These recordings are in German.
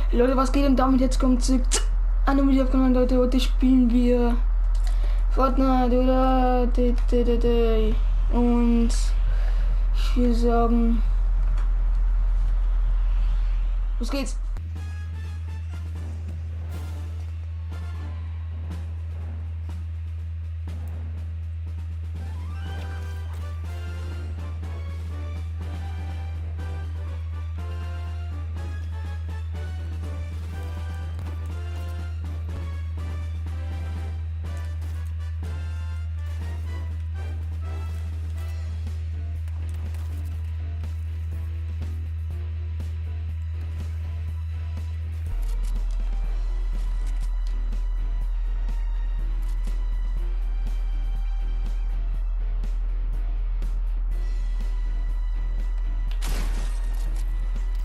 Leute, was geht denn damit? Jetzt kommt zurück an dem Videokanal, Leute. Heute spielen wir Fortnite, oder? Und ich will sagen, los geht's.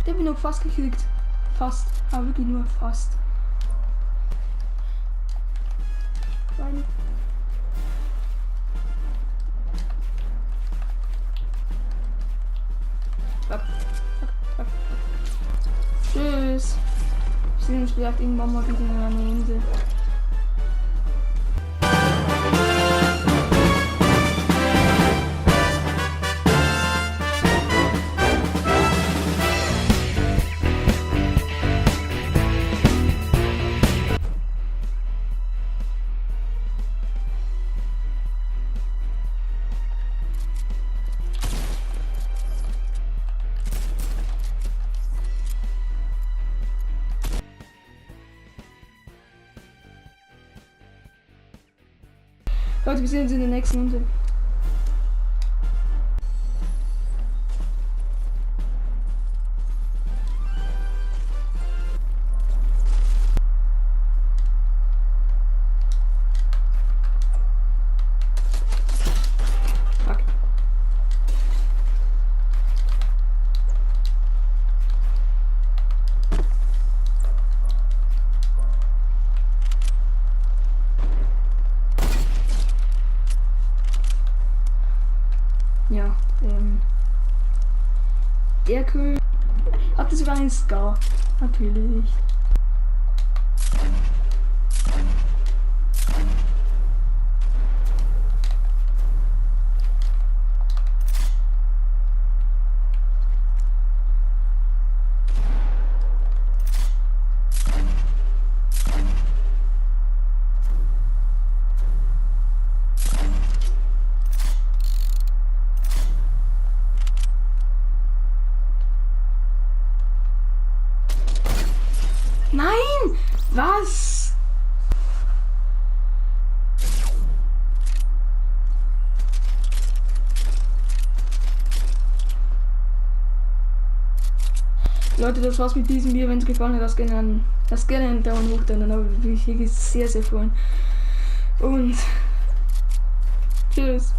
Der bin noch fast gekriegt. Fast. Aber wirklich nur fast. Nein. Tschüss. Wir sehen uns vielleicht irgendwann mal wieder in einer Insel. Leute, wir sehen uns in der nächsten Runde. Fuck. Ja, der König hatte sogar einen Scar, natürlich. Nein! Was? Leute, das war's mit diesem Video. Wenn es gefallen hat, lasst gerne einen Daumen hoch, dann würde ich mich wirklich sehr, sehr freuen. Und tschüss.